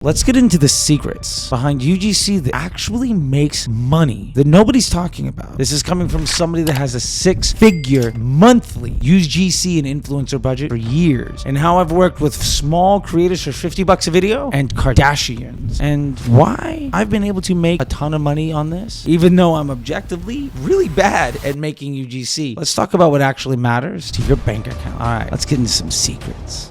Let's get into the secrets behind UGC that actually makes money that nobody's talking about. This is coming from somebody that has a 6-figure monthly UGC and influencer budget for years, and how I've worked with small creators for $50 a video and Kardashians, and why I've been able to make a ton of money on this, even though I'm objectively really bad at making UGC. Let's talk about what actually matters to your bank account. All right, let's get into some secrets.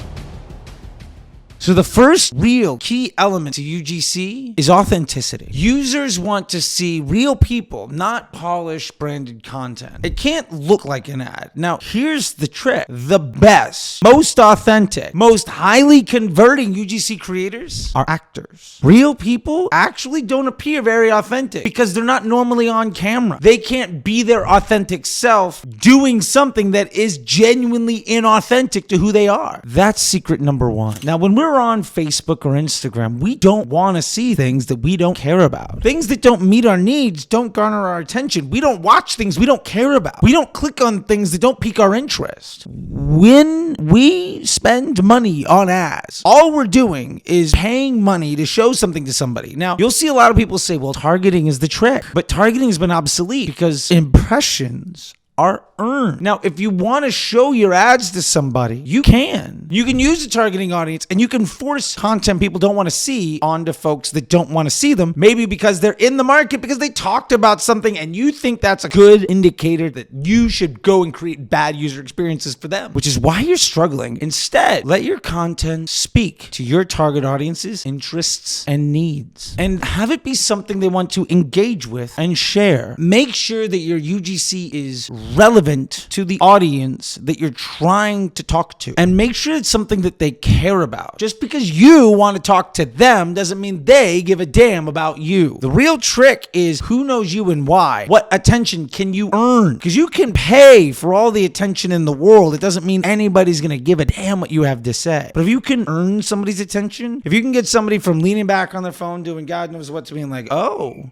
So the first real key element to UGC is authenticity. Users want to see real people, not polished branded content. It can't look like an ad. Now, here's the trick. The best, most authentic, most highly converting UGC creators are actors. Real people actually don't appear very authentic because they're not normally on camera. They can't be their authentic self doing something that is genuinely inauthentic to who they are. That's secret number one. Now, when we're on Facebook or Instagram, we don't want to see things that we don't care about. Things that don't meet our needs don't garner our attention. We don't watch things we don't care about. We don't click on things that don't pique our interest. When we spend money on ads, all we're doing is paying money to show something to somebody. Now, you'll see a lot of people say, well, targeting is the trick, but targeting has been obsolete because impressions are earned. Now, if you want to show your ads to somebody, you can. You can use the targeting audience and you can force content people don't want to see onto folks that don't want to see them, maybe because they're in the market because they talked about something and you think that's a good indicator that you should go and create bad user experiences for them, which is why you're struggling. Instead, let your content speak to your target audience's interests and needs, and have it be something they want to engage with and share. Make sure that your UGC is relevant to the audience that you're trying to talk to, and make sure it's something that they care about. Just because you want to talk to them doesn't mean they give a damn about you. The real trick is who knows you and why. What attention can you earn? Because you can pay for all the attention in the world. It doesn't mean anybody's going to give a damn what you have to say. But if you can earn somebody's attention, if you can get somebody from leaning back on their phone doing God knows what to being like, oh,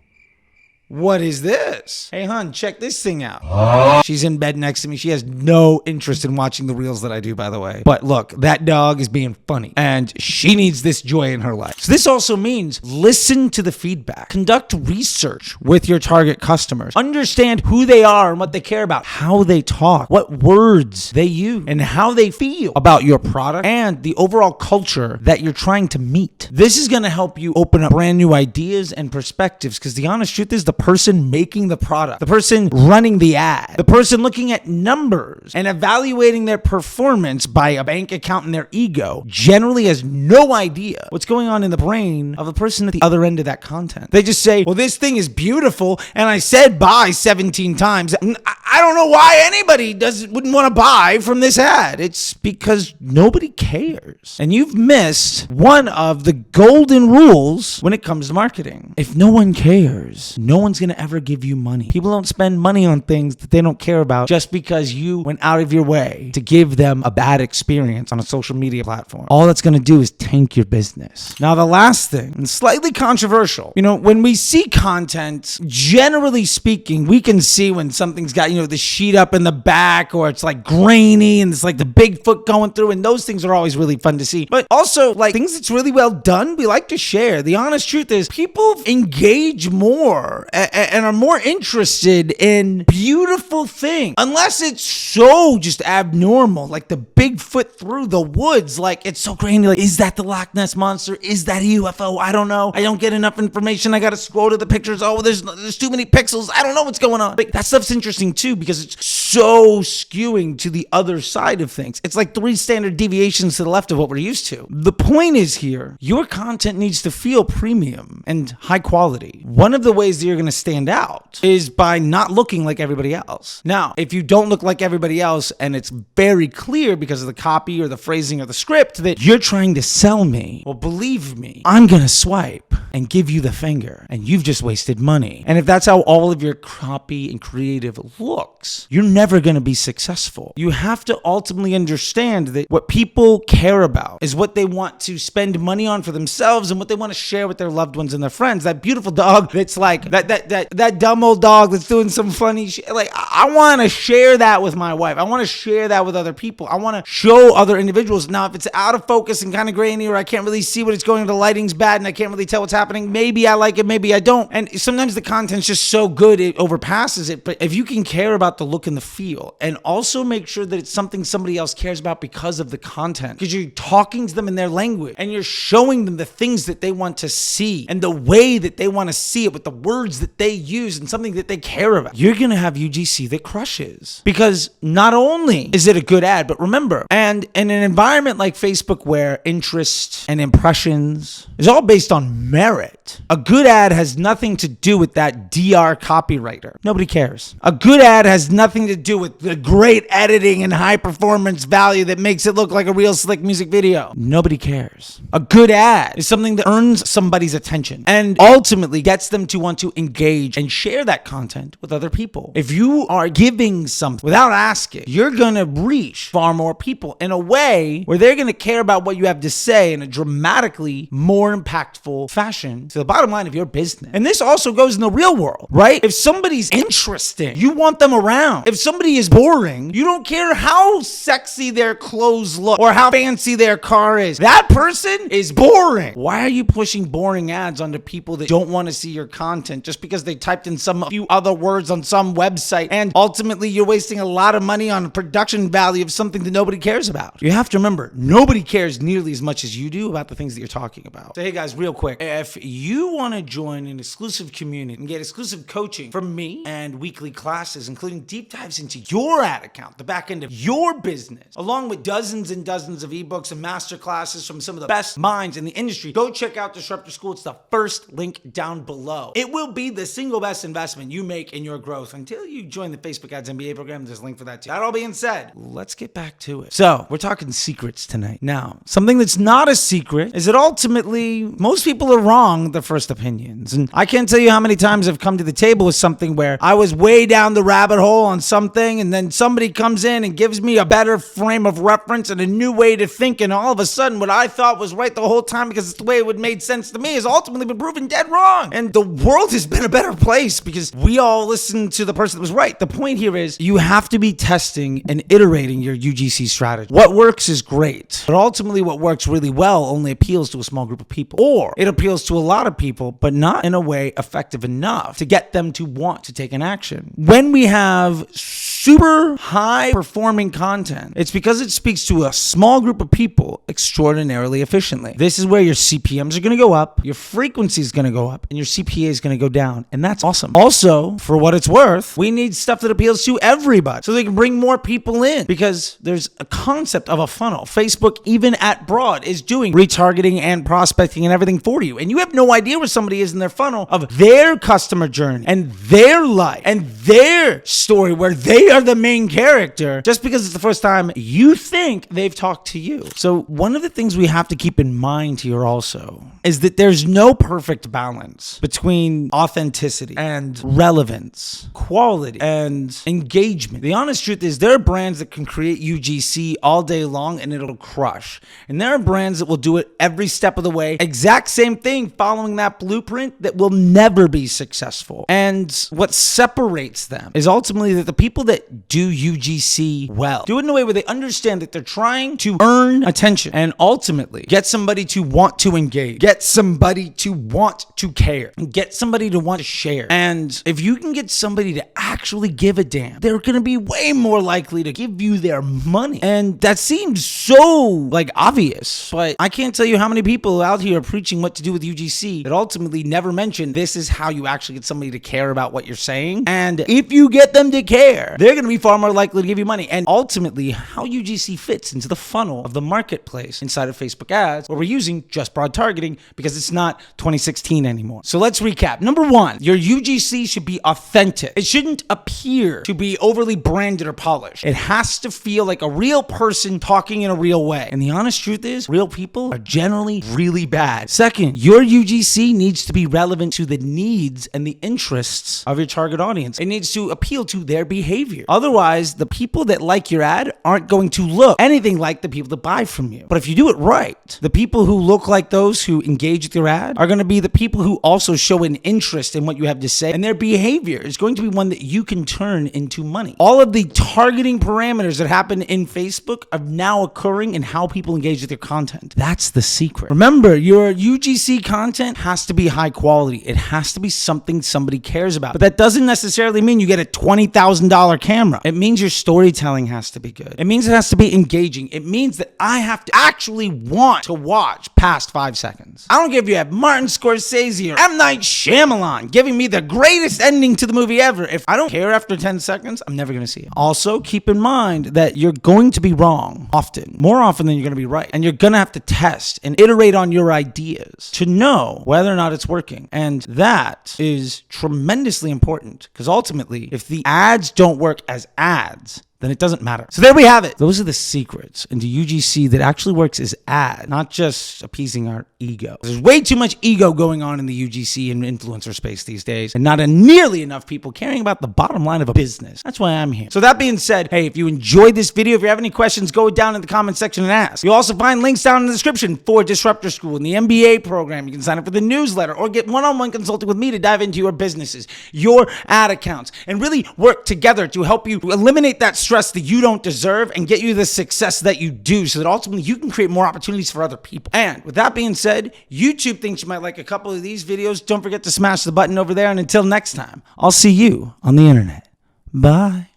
what is this? Hey, hon, check this thing out. She's in bed next to me. She has no interest in watching the reels that I do, by the way. But look, that dog is being funny and she needs this joy in her life. So this also means listen to the feedback. Conduct research with your target customers. Understand who they are and what they care about, how they talk, what words they use, and how they feel about your product and the overall culture that you're trying to meet. This is going to help you open up brand new ideas and perspectives, because the honest truth is the person making the product, the person running the ad, the person looking at numbers and evaluating their performance by a bank account and their ego generally has no idea what's going on in the brain of the person at the other end of that content. They just say, well, this thing is beautiful and I said buy 17 times. I don't know why anybody wouldn't want to buy from this ad. It's because nobody cares. And you've missed one of the golden rules when it comes to marketing. If no one cares, no one's going to ever give you money. People don't spend money on things that they don't care about just because you went out of your way to give them a bad experience on a social media platform. All that's going to do is tank your business. Now, the last thing, and slightly controversial, when we see content, generally speaking, we can see when something's got, the sheet up in the back, or it's like grainy and it's like the Bigfoot going through, and those things are always really fun to see. But also, like, things that's really well done, we like to share. The honest truth is people engage more and are more interested in beautiful things, unless it's so just abnormal, like the Bigfoot through the woods. Like, it's so grainy. Like, is that the Loch Ness monster? Is that a UFO? I don't know. I don't get enough information. I got to scroll to the pictures. Oh, there's too many pixels. I don't know what's going on. Like, that stuff's interesting too, because it's so skewing to the other side of things. It's like 3 standard deviations to the left of what we're used to. The point is here, your content needs to feel premium and high quality. One of the ways that you're going to stand out is by not looking like everybody else. Now, if you don't look like everybody else and it's very clear because of the copy or the phrasing or the script that you're trying to sell me, well, believe me, I'm going to swipe. and give you the finger, and you've just wasted money. And if that's how all of your copy and creative looks, you're never going to be successful. You have to ultimately understand that what people care about is what they want to spend money on for themselves and what they want to share with their loved ones and their friends. That beautiful dog that's like that dumb old dog that's doing some funny shit. Like, I want to share that with my wife. I want to share that with other people. I want to show other individuals. Now, if it's out of focus and kind of grainy, or I can't really see what it's going, the lighting's bad and I can't really tell what's happening, maybe I like it, maybe I don't. And sometimes the content's just so good it overpasses it. But if you can care about the look and the feel, and also make sure that it's something somebody else cares about because of the content, because you're talking to them in their language and you're showing them the things that they want to see and the way that they want to see it with the words that they use and something that they care about, you're going to have UGC that crushes. Because not only is it a good ad, but remember, and in an environment like Facebook where interest and impressions is all based on merit, a good ad has nothing to do with that DR copywriter. Nobody cares. A good ad has nothing to do with the great editing and high performance value that makes it look like a real slick music video. Nobody cares. A good ad is something that earns somebody's attention and ultimately gets them to want to engage and share that content with other people. If you are giving something without asking, you're going to reach far more people in a way where they're going to care about what you have to say in a dramatically more impactful fashion to the bottom line of your business. And this also goes in the real world, right? If somebody's interesting, you want them around. If somebody is boring, you don't care how sexy their clothes look or how fancy their car is. That person is boring. Why are you pushing boring ads onto people that don't want to see your content just because they typed in some few other words on some website, and ultimately you're wasting a lot of money on production value of something that nobody cares about? You have to remember, nobody cares nearly as much as you do about the things that you're talking about. So hey guys, real quick, if you want to join an exclusive community and get exclusive coaching from me and weekly classes, including deep dives into your ad account, the back end of your business, along with dozens and dozens of ebooks and master classes from some of the best minds in the industry, go check out Disruptor School. It's the first link down below. It will be the single best investment you make in your growth until you join the Facebook Ads MBA program. There's a link for that too. That all being said, let's get back to it. So we're talking secrets tonight. Now, something that's not a secret is that ultimately most people are wrong with their first opinions. And I can't tell you how many times I've come to the table with something where I was way down the rabbit hole on something, and then somebody comes in and gives me a better frame of reference and a new way to think, and all of a sudden what I thought was right the whole time because it's the way it would made sense to me has ultimately been proven dead wrong. And the world has been a better place because we all listened to the person that was right. The point here is you have to be testing and iterating your UGC strategy. What works is great, but ultimately what works really well only appeals to a small group of people, or it appeals to a lot of people, but not in a way effective enough to get them to want to take an action. When we have super high performing content, it's because it speaks to a small group of people extraordinarily efficiently. This is where your CPMs are going to go up, your frequency is going to go up, and your CPA is going to go down. And that's awesome. Also, for what it's worth, we need stuff that appeals to everybody so they can bring more people in, because there's a concept of a funnel. Facebook, even at broad, is doing retargeting and prospecting and everything for you. And you have no idea where somebody is in their funnel of their customer journey and their life and their story, where they are the main character, just because it's the first time you think they've talked to you. So one of the things we have to keep in mind here also is that there's no perfect balance between authenticity and relevance, quality and engagement. The honest truth is there are brands that can create UGC all day long and it'll crush. And there are brands that will do it every step of the way, exact same thing, following that blueprint, that will never be successful. And what separates them is ultimately that the people that do UGC well do it in a way where they understand that they're trying to earn attention and ultimately get somebody to want to engage, get somebody to want to care, and get somebody to want to share. And if you can get somebody to actually give a damn, they're going to be way more likely to give you their money. And that seems so obvious, but I can't tell you how many people out here are preaching what to do with UGC that ultimately never mention this is how you actually get somebody to care about what you're saying. And if you get them to care, they're going to be far more likely to give you money. And ultimately how UGC fits into the funnel of the marketplace inside of Facebook ads, where we're using just broad targeting because it's not 2016 anymore. So let's recap. Number one, your UGC should be authentic. It shouldn't appear to be overly branded or polished. It has to feel like a real person talking in a real way. And the honest truth is, real people are generally really bad. Second, your Your UGC needs to be relevant to the needs and the interests of your target audience. It needs to appeal to their behavior. Otherwise, the people that like your ad aren't going to look anything like the people that buy from you. But if you do it right, the people who look like those who engage with your ad are going to be the people who also show an interest in what you have to say, and their behavior is going to be one that you can turn into money. All of the targeting parameters that happen in Facebook are now occurring in how people engage with your content. That's the secret. Remember, your UGC content has to be high quality. It has to be something somebody cares about. But that doesn't necessarily mean you get a $20,000 camera. It means your storytelling has to be good. It means it has to be engaging. It means that I have to actually want to watch past 5 seconds. I don't care if you have Martin Scorsese or M. Night Shyamalan giving me the greatest ending to the movie ever. If I don't care after 10 seconds, I'm never going to see it. Also, keep in mind that you're going to be wrong often, more often than you're going to be right. And you're going to have to test and iterate on your ideas to know whether or not it's working. And that is tremendously important, because ultimately, if the ads don't work as ads, then it doesn't matter. So there we have it. Those are the secrets into UGC that actually works as ad, not just appeasing our ego. There's way too much ego going on in the UGC and influencer space these days, and not nearly enough people caring about the bottom line of a business. That's why I'm here. So that being said, hey, if you enjoyed this video, if you have any questions, go down in the comment section and ask. You'll also find links down in the description for Disruptor School and the MBA program. You can sign up for the newsletter or get one-on-one consulting with me to dive into your businesses, your ad accounts, and really work together to help you eliminate that stress that you don't deserve and get you the success that you do, so that ultimately you can create more opportunities for other people. And with that being said, YouTube thinks you might like a couple of these videos. Don't forget to smash the button over there. And until next time, I'll see you on the internet. Bye.